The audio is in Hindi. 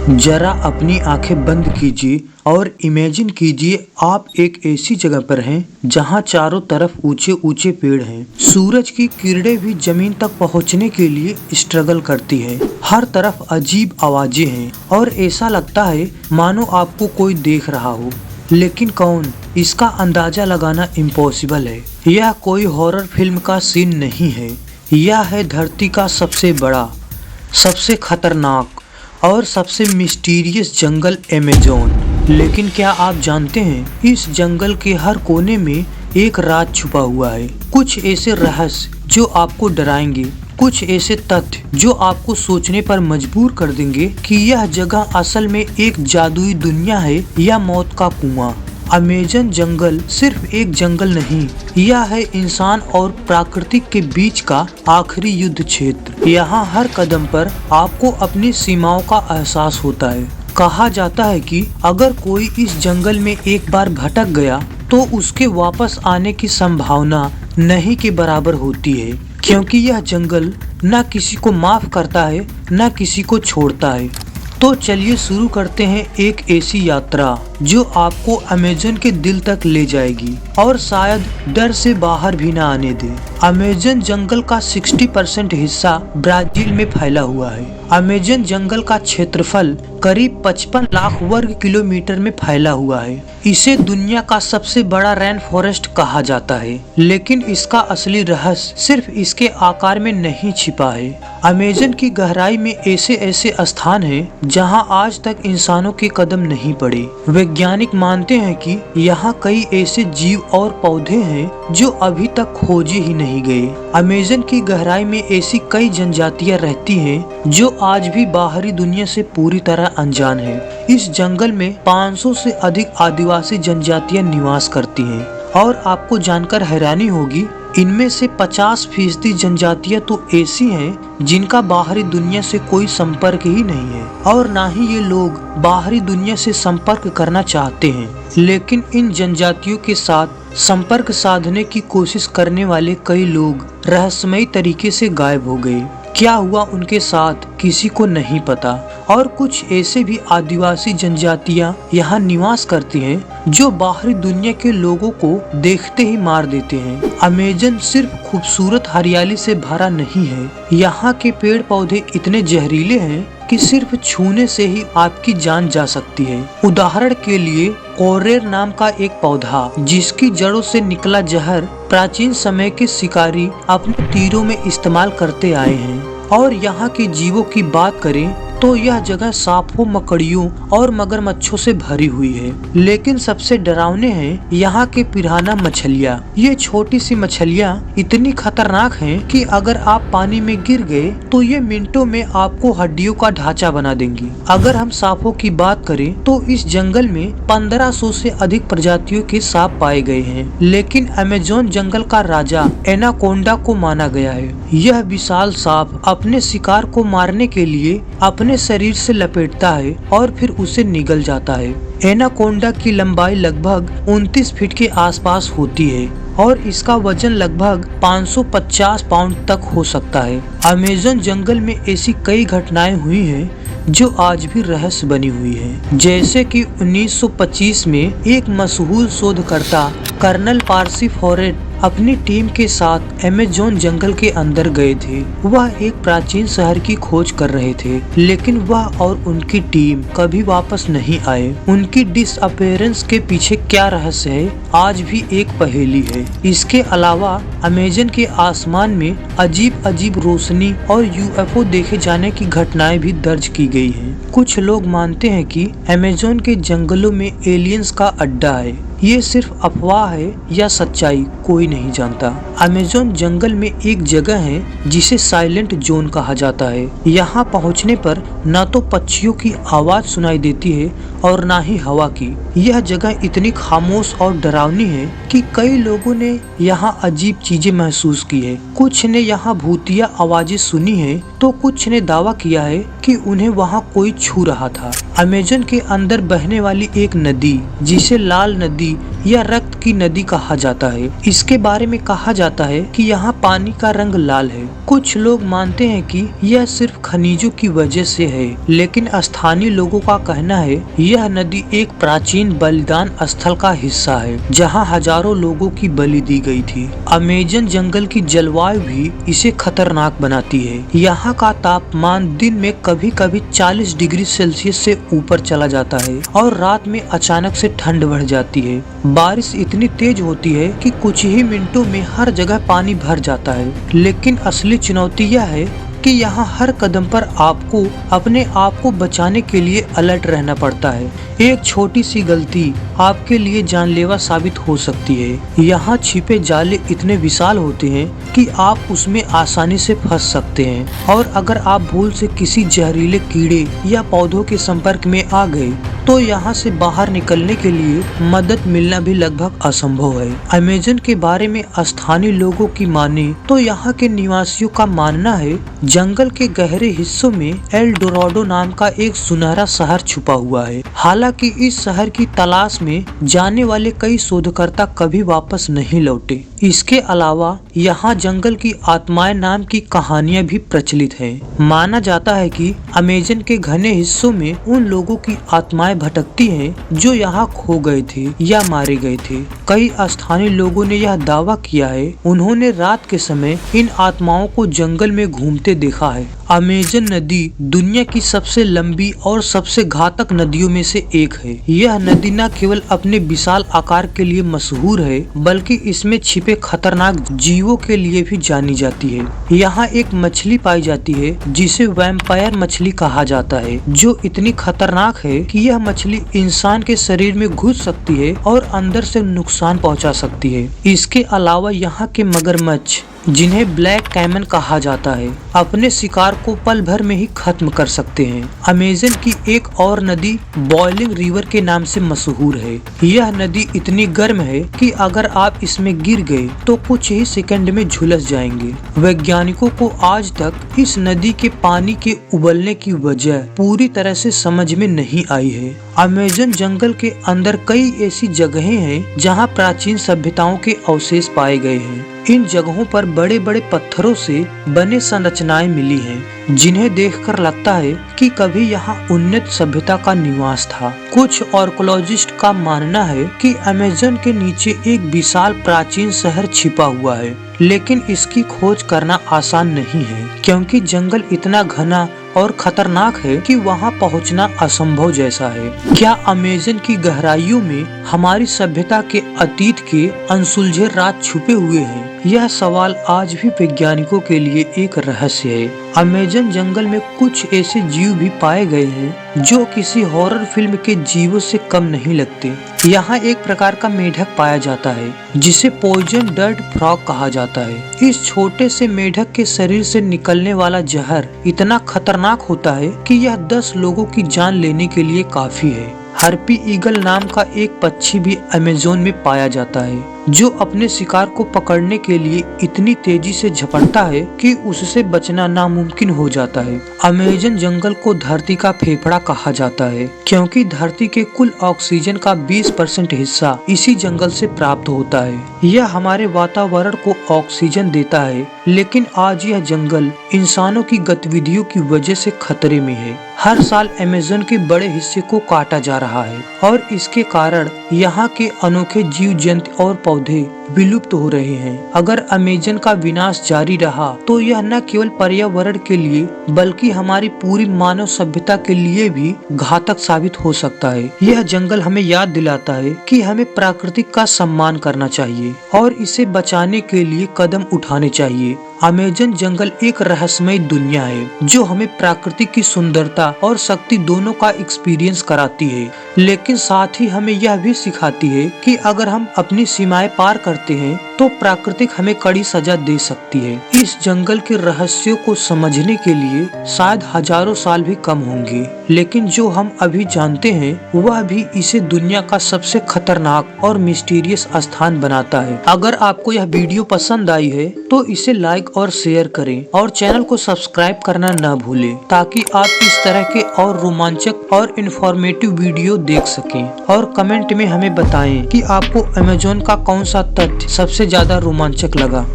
जरा अपनी आंखें बंद कीजिए और इमेजिन कीजिए आप एक ऐसी जगह पर हैं जहां चारों तरफ ऊंचे ऊंचे पेड़ हैं। सूरज की किरणें भी जमीन तक पहुंचने के लिए स्ट्रगल करती है। हर तरफ अजीब आवाजें हैं और ऐसा लगता है मानो आपको कोई देख रहा हो, लेकिन कौन, इसका अंदाजा लगाना इम्पॉसिबल है। यह कोई हॉरर फिल्म का सीन नहीं है, यह है धरती का सबसे बड़ा, सबसे खतरनाक और सबसे मिस्टीरियस जंगल अमेज़न। लेकिन क्या आप जानते हैं, इस जंगल के हर कोने में एक राज छुपा हुआ है। कुछ ऐसे रहस्य जो आपको डराएंगे, कुछ ऐसे तथ्य जो आपको सोचने पर मजबूर कर देंगे कि यह जगह असल में एक जादुई दुनिया है या मौत का कुआं। अमेज़न जंगल सिर्फ एक जंगल नहीं, यह है इंसान और प्रकृति के बीच का आखिरी युद्ध क्षेत्र। यहाँ हर कदम पर आपको अपनी सीमाओं का एहसास होता है। कहा जाता है कि अगर कोई इस जंगल में एक बार भटक गया तो उसके वापस आने की संभावना नहीं के बराबर होती है, क्योंकि यह जंगल न किसी को माफ करता है न किसी को छोड़ता है। तो चलिए शुरू करते हैं एक ऐसी यात्रा जो आपको अमेज़न के दिल तक ले जाएगी और शायद डर से बाहर भी ना आने दे। अमेज़न जंगल का 60% हिस्सा ब्राजील में फैला हुआ है। अमेज़न जंगल का क्षेत्रफल करीब 55 लाख वर्ग किलोमीटर में फैला हुआ है। इसे दुनिया का सबसे बड़ा रेन फॉरेस्ट कहा जाता है, लेकिन इसका असली रहस्य सिर्फ इसके आकार में नहीं छिपा है। अमेज़न की गहराई में ऐसे ऐसे स्थान हैं जहां आज तक इंसानों के कदम नहीं पड़े। वैज्ञानिक मानते हैं कि यहाँ कई ऐसे जीव और पौधे हैं जो अभी तक खोजे ही नहीं गए। अमेज़न की गहराई में ऐसी कई जनजातियाँ रहती हैं जो आज भी बाहरी दुनिया से पूरी तरह अनजान है। इस जंगल में 500 से अधिक आदिवासी जनजातियाँ निवास करती हैं और आपको जानकर हैरानी होगी, इनमें से 50% जनजातियां तो ऐसी हैं जिनका बाहरी दुनिया से कोई संपर्क ही नहीं है और ना ही ये लोग बाहरी दुनिया से संपर्क करना चाहते हैं। लेकिन इन जनजातियों के साथ संपर्क साधने की कोशिश करने वाले कई लोग रहस्यमयी तरीके से गायब हो गए। क्या हुआ उनके साथ किसी को नहीं पता। और कुछ ऐसे भी आदिवासी जनजातियां यहाँ निवास करती हैं जो बाहरी दुनिया के लोगों को देखते ही मार देते हैं। अमेज़न सिर्फ खूबसूरत हरियाली से भरा नहीं है, यहाँ के पेड़ पौधे इतने जहरीले हैं कि सिर्फ छूने से ही आपकी जान जा सकती है। उदाहरण के लिए कोरेर नाम का एक पौधा जिसकी जड़ों से निकला जहर प्राचीन समय के शिकारी अपने तीरों में इस्तेमाल करते आए हैं। और यहाँ के जीवों की बात करें तो यह जगह सांपों, मकड़ियों और मगरमच्छों से भरी हुई है। लेकिन सबसे डरावने हैं यहाँ के पिरान्हा मछलियाँ। ये छोटी सी मछलियाँ इतनी खतरनाक हैं कि अगर आप पानी में गिर गए तो ये मिनटों में आपको हड्डियों का ढांचा बना देंगी। अगर हम सांपों की बात करें तो इस जंगल में 1500 से अधिक प्रजातियों के सांप पाए गए हैं। लेकिन अमेज़न जंगल का राजा एनाकोंडा को माना गया है। यह विशाल सांप अपने शिकार को मारने के लिए अपने शरीर से लपेटता है और फिर उसे निगल जाता है। एनाकोंडा की लंबाई लगभग 29 फीट के आसपास होती है और इसका वजन लगभग 550 पाउंड तक हो सकता है। अमेज़न जंगल में ऐसी कई घटनाएं हुई हैं जो आज भी रहस्य बनी हुई है। जैसे कि 1925 में एक मशहूर शोधकर्ता कर्नल पार्सी फॉरेट अपनी टीम के साथ अमेज़न जंगल के अंदर गए थे। वह एक प्राचीन शहर की खोज कर रहे थे, लेकिन वह और उनकी टीम कभी वापस नहीं आए। उनकी डिसअपीयरेंस के पीछे क्या रहस्य है, आज भी एक पहेली है। इसके अलावा अमेज़न के आसमान में अजीब अजीब रोशनी और यूएफओ देखे जाने की घटनाएं भी दर्ज की गई हैं। कुछ लोग मानते हैं कि अमेज़न के जंगलों में एलियंस का अड्डा है। ये सिर्फ अफवाह है या सच्चाई, कोई नहीं जानता। अमेज़न जंगल में एक जगह है जिसे साइलेंट जोन कहा जाता है। यहाँ पहुँचने पर न तो पक्षियों की आवाज सुनाई देती है और न ही हवा की। यह जगह इतनी खामोश और डरावनी है कि कई लोगों ने यहाँ अजीब चीजें महसूस की है। कुछ ने यहाँ भूतिया आवाजें सुनी है तो कुछ ने दावा किया है कि उन्हें वहाँ कोई छू रहा था। अमेज़न के अंदर बहने वाली एक नदी जिसे लाल नदी नदी या रक्त की नदी कहा जाता है। इसके बारे में कहा जाता है कि यहाँ पानी का रंग लाल है। कुछ लोग मानते हैं कि यह सिर्फ खनिजों की वजह से है, लेकिन स्थानीय लोगों का कहना है यह नदी एक प्राचीन बलिदान स्थल का हिस्सा है, जहाँ हजारों लोगों की बलि दी गई थी। अमेजन जंगल की जलवायु भी इसे खतरनाक बनाती है। यहाँ का तापमान दिन में कभी कभी 40 डिग्री सेल्सियस से ऊपर चला जाता है और रात में अचानक से ठंड बढ़ जाती है। बारिश इतनी तेज होती है कि कुछ ही मिनटों में हर जगह पानी भर जाता है। लेकिन असली चुनौती यह है कि यहाँ हर कदम पर आपको अपने आप को बचाने के लिए अलर्ट रहना पड़ता है। एक छोटी सी गलती आपके लिए जानलेवा साबित हो सकती है। यहाँ छिपे जाले इतने विशाल होते हैं कि आप उसमें आसानी से फंस सकते हैं, और अगर आप भूल से किसी जहरीले कीड़े या पौधों के संपर्क में आ गए तो यहाँ से बाहर निकलने के लिए मदद मिलना भी लगभग असंभव है। अमेजन के बारे में स्थानीय लोगों की माने तो यहाँ के निवासियों का मानना है जंगल के गहरे हिस्सों में एल डोराडो नाम का एक सुनहरा शहर छुपा हुआ है। हालांकि इस शहर की तलाश में जाने वाले कई शोधकर्ता कभी वापस नहीं लौटे। इसके अलावा यहाँ जंगल की आत्माएं नाम की कहानियां भी प्रचलित हैं। माना जाता है कि अमेजन के घने हिस्सों में उन लोगों की आत्माएं भटकती हैं जो यहाँ खो गए थे या मारे गए थे। कई स्थानीय लोगों ने यह दावा किया है उन्होंने रात के समय इन आत्माओं को जंगल में घूमते देखा है। अमेजन नदी दुनिया की सबसे लंबी और सबसे घातक नदियों में से एक है। यह नदी न केवल अपने विशाल आकार के लिए मशहूर है, बल्कि इसमें छिपे खतरनाक जीवों के लिए भी जानी जाती है। यहाँ एक मछली पाई जाती है जिसे वैम्पायर मछली कहा जाता है, जो इतनी खतरनाक है कि यह मछली इंसान के शरीर में घुस सकती है और अंदर से नुकसान पहुँचा सकती है। इसके अलावा यहाँ के मगरमच्छ, जिन्हें ब्लैक कैमन कहा जाता है, अपने शिकार को पल भर में ही खत्म कर सकते हैं। अमेजन की एक और नदी बॉइलिंग रिवर के नाम से मशहूर है। यह नदी इतनी गर्म है कि अगर आप इसमें गिर गए तो कुछ ही सेकंड में झुलस जाएंगे। वैज्ञानिकों को आज तक इस नदी के पानी के उबलने की वजह पूरी तरह से समझ में नहीं आई है। अमेजन जंगल के अंदर कई ऐसी जगहें हैं जहां प्राचीन सभ्यताओं के अवशेष पाए गए हैं। इन जगहों पर बड़े बड़े पत्थरों से बने संरचनाएं मिली हैं, जिन्हें देखकर लगता है कि कभी यहाँ उन्नत सभ्यता का निवास था। कुछ आर्कियोलॉजिस्ट का मानना है कि अमेजन के नीचे एक विशाल प्राचीन शहर छिपा हुआ है, लेकिन इसकी खोज करना आसान नहीं है क्योंकि जंगल इतना घना और खतरनाक है कि वहां पहुंचना असंभव जैसा है। क्या अमेजन की गहराइयों में हमारी सभ्यता के अतीत के अनसुलझे राज छुपे हुए हैं? यह सवाल आज भी वैज्ञानिकों के लिए एक रहस्य है। अमेजन जंगल में कुछ ऐसे जीव भी पाए गए हैं जो किसी हॉरर फिल्म के जीवों से कम नहीं लगते। यहाँ एक प्रकार का मेढक पाया जाता है जिसे पॉइजन डर्ट फ्रॉग कहा जाता है। इस छोटे से मेढक के शरीर से निकलने वाला जहर इतना खतरनाक होता है कि यह 10 लोगों की जान लेने के लिए काफी है। हार्पी ईगल नाम का एक पक्षी भी अमेज़न में पाया जाता है, जो अपने शिकार को पकड़ने के लिए इतनी तेजी से झपटता है कि उससे बचना नामुमकिन हो जाता है। अमेजन जंगल को धरती का फेफड़ा कहा जाता है क्योंकि धरती के कुल ऑक्सीजन का 20% हिस्सा इसी जंगल से प्राप्त होता है। यह हमारे वातावरण को ऑक्सीजन देता है, लेकिन आज यह जंगल इंसानों की गतिविधियों की वजह से खतरे में है। हर साल अमेजन के बड़े हिस्से को काटा जा रहा है और इसके कारण यहाँ के अनोखे जीव जंतु और पौधे विलुप्त हो रहे हैं। अगर अमेजन का विनाश जारी रहा तो यह न केवल पर्यावरण के लिए बल्कि हमारी पूरी मानव सभ्यता के लिए भी घातक साबित हो सकता है। यह जंगल हमें याद दिलाता है कि हमें प्रकृति का सम्मान करना चाहिए और इसे बचाने के लिए कदम उठाने चाहिए। अमेजन जंगल एक रहस्यमय दुनिया है जो हमें प्रकृति की सुंदरता और शक्ति दोनों का एक्सपीरियंस कराती है, लेकिन साथ ही हमें यह भी सिखाती है कि अगर हम अपनी सीमाएं पार करते हैं तो प्राकृतिक हमें कड़ी सजा दे सकती है। इस जंगल के रहस्यों को समझने के लिए शायद हजारों साल भी कम होंगे, लेकिन जो हम अभी जानते हैं वह भी इसे दुनिया का सबसे खतरनाक और मिस्टीरियस स्थान बनाता है। अगर आपको यह वीडियो पसंद आई है तो इसे लाइक और शेयर करें और चैनल को सब्सक्राइब करना न भूलें, ताकि आप इस तरह के और रोमांचक और इंफॉर्मेटिव वीडियो देख सकें। और कमेंट में हमें बताएं कि आपको अमेज़न का कौन सा तथ्य सबसे ज्यादा रोमांचक लगा।